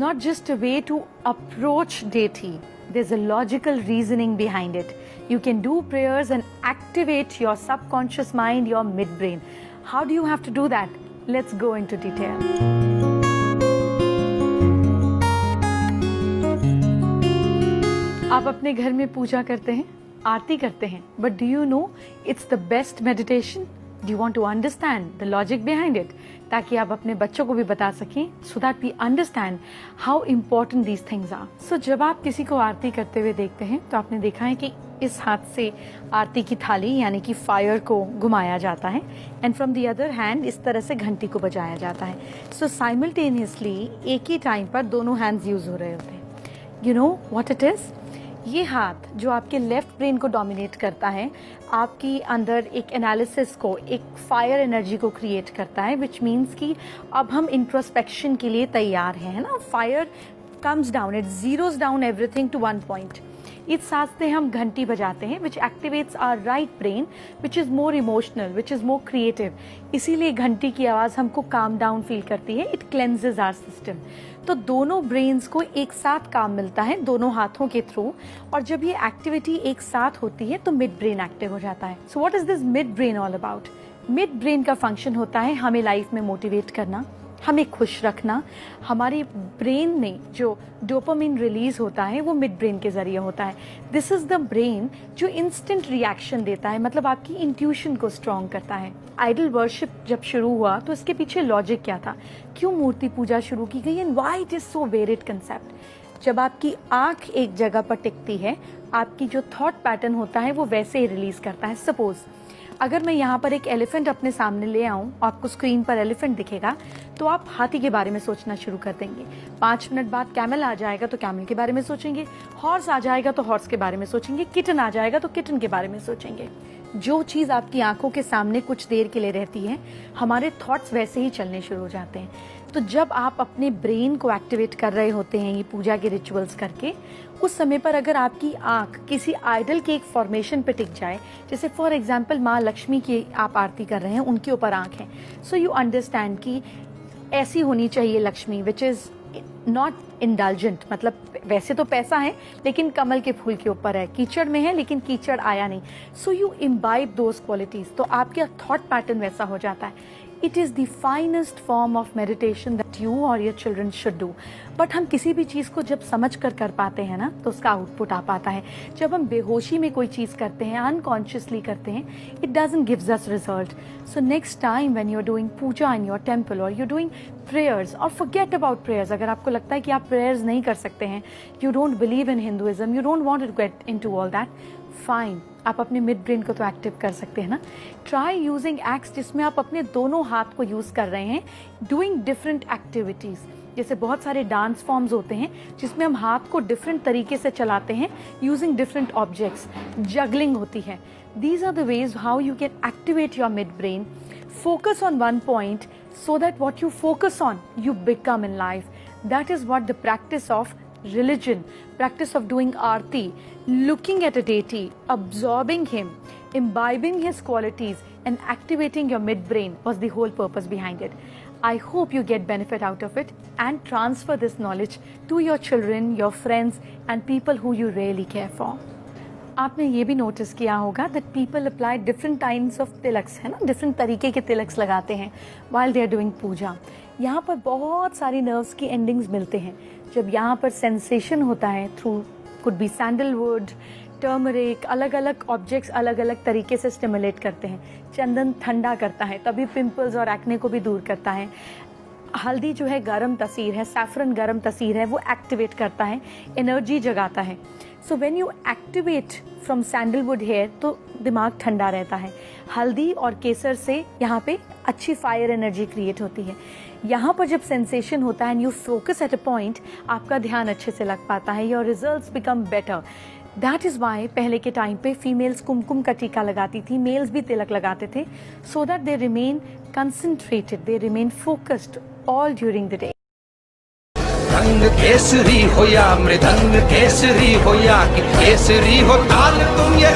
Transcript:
not just a way to approach deity. There's a logical reasoning behind it. You can do prayers and activate your subconscious mind, your midbrain. How do you have to do that? Let's go into detail. आप अपने घर में पूजा करते हैं, आरती करते हैं, but do you know it's the best meditation? Do you want to understand the logic behind it? ताकि आप अपने बच्चों को भी बता सकें, so that we understand how important these things are. So जब आप किसी को आरती करते हुए देखते हैं तो आपने देखा है कि इस हाथ से आरती की थाली यानी कि फायर को घुमाया जाता है and from the other hand इस तरह से घंटी को बजाया जाता है. सो साइमल्टेनियसली एक ही टाइम पर दोनों हैंड्स यूज हो रहे होते हैं. You know what it is? ये हाथ जो आपके लेफ्ट ब्रेन को डोमिनेट करता है, आपकी अंदर एक एनालिसिस को, एक फायर एनर्जी को क्रिएट करता है, विच मीन्स कि अब हम इंट्रोस्पेक्शन के लिए तैयार हैं, है ना. Fire comes down, it zeroes down everything to one point. इस साथ से हम घंटी बजाते हैं which activates our right brain which is more emotional, which is more creative. इसीलिए घंटी की आवाज हमको काम डाउन फील करती है. It cleanses our system. तो दोनों ब्रेन्स को एक साथ काम मिलता है दोनों हाथों के थ्रू, और जब ये एक्टिविटी एक साथ होती है तो मिड ब्रेन एक्टिव हो जाता है. So what is this mid brain all about? Mid brain का फंक्शन होता है हमें लाइफ में मोटिवेट करना, हमें खुश रखना. हमारे ब्रेन में जो डोपामिन रिलीज होता है वो मिड ब्रेन के जरिए होता है. दिस इज द ब्रेन जो इंस्टेंट रिएक्शन देता है, मतलब आपकी इंट्यूशन को स्ट्रॉन्ग करता है. आइडल वर्शिप जब शुरू हुआ तो इसके पीछे लॉजिक क्या था, क्यों मूर्ति पूजा शुरू की गई, and why it is so varied concept. जब आपकी आंख एक जगह पर टिकती है, आपकी जो थॉट पैटर्न होता है वो वैसे ही रिलीज करता है. सपोज अगर मैं यहाँ पर एक एलिफेंट अपने सामने ले आऊं, आपको स्क्रीन पर एलिफेंट दिखेगा तो आप हाथी के बारे में सोचना शुरू कर देंगे. 5 मिनट बाद कैमल आ जाएगा तो कैमल के बारे में सोचेंगे, हॉर्स आ जाएगा तो हॉर्स के बारे में सोचेंगे, किटन आ जाएगा तो किटन के बारे में सोचेंगे. जो चीज आपकी आंखों के सामने कुछ देर के लिए रहती है, हमारे थॉट्स वैसे ही चलने शुरू हो जाते हैं. तो जब आप अपने ब्रेन को एक्टिवेट कर रहे होते हैं ये पूजा के रिचुअल्स करके, उस समय पर अगर आपकी आंख किसी आइडल के एक फॉर्मेशन पे टिक जाए, जैसे फॉर एग्जांपल माँ लक्ष्मी की आप आरती कर रहे हैं, उनके ऊपर आंख है, सो यू अंडरस्टैंड कि ऐसी होनी चाहिए Lakshmi which is not indulgent. मतलब वैसे तो पैसा है लेकिन कमल के फूल के ऊपर है, कीचड़ में है लेकिन कीचड़ आया नहीं. So you imbibe those qualities, तो आपका थॉट पैटर्न वैसा हो जाता है. It is the finest form of meditation that you और your children should do. But हम किसी भी चीज को जब समझ कर पाते हैं ना तो उसका आउटपुट आ पाता है. जब हम बेहोशी में कोई चीज करते हैं, अनकॉन्शियसली करते हैं, it doesn't gives us result. So next time when you are doing puja in your temple और यू आर डूइंग प्रेयर्स, और फॉरगेट अबाउट प्रेयर्स. अगर आपको लगता है कि आप प्रेयर्स नहीं कर सकते हैं, you don't believe in Hinduism, you don't want to get into all that, fine. आप अपने मिड ब्रेन को तो एक्टिव कर सकते हैं ना. ट्राई यूजिंग एक्ट्स जिसमें आप अपने दोनों हाथ को यूज कर रहे हैं, डूइंग डिफरेंट एक्टिविटीज. जैसे बहुत सारे डांस फॉर्म्स होते हैं जिसमें हम हाथ को डिफरेंट तरीके से चलाते हैं यूजिंग डिफरेंट ऑब्जेक्ट्स. जगलिंग होती है. These are the ways how you can activate your mid brain. Focus on one point so that what you focus on, you become in life. That is what the practice of religion, practice of doing aarti, looking at a deity, absorbing him, imbibing his qualities and activating your midbrain was the whole purpose behind it. I hope you get benefit out of it and transfer this knowledge to your children, your friends and people who you really care for. आपने ये भी notice किया होगा that people apply different types of Tilak's, है ना, different तरीके के तिलक्स लगाते हैं व्हाइल दे आर डूइंग पूजा. यहाँ पर बहुत सारी नर्व्स की एंडिंग्स मिलते हैं. जब यहाँ पर सेंसेशन होता है through could be sandalwood, turmeric, अलग अलग ऑब्जेक्ट्स अलग अलग तरीके से स्टिमुलेट करते हैं. चंदन ठंडा करता है, तभी पिंपल्स और एक्ने को भी दूर करता है. हल्दी जो है गर्म तसीर है, सैफरन गर्म तसीर है, वो एक्टिवेट करता है, एनर्जी जगाता है. So when you activate from sandalwood hair तो दिमाग ठंडा रहता है. हल्दी और केसर से यहाँ पे अच्छी फायर एनर्जी क्रिएट होती है. यहाँ पर जब सेंसेशन होता है and you focus at a point, आपका ध्यान अच्छे से लग पाता है, your results become better. That is why पहले के टाइम पे फीमेल्स कुमकुम का टीका लगाती थी, मेल्स भी तिलक लगाते थे, so that they remain concentrated, they remain focused all during the day. रंग केसरी हो या मृदंग केसरी हो या कि केसरी हो ताल तुम ये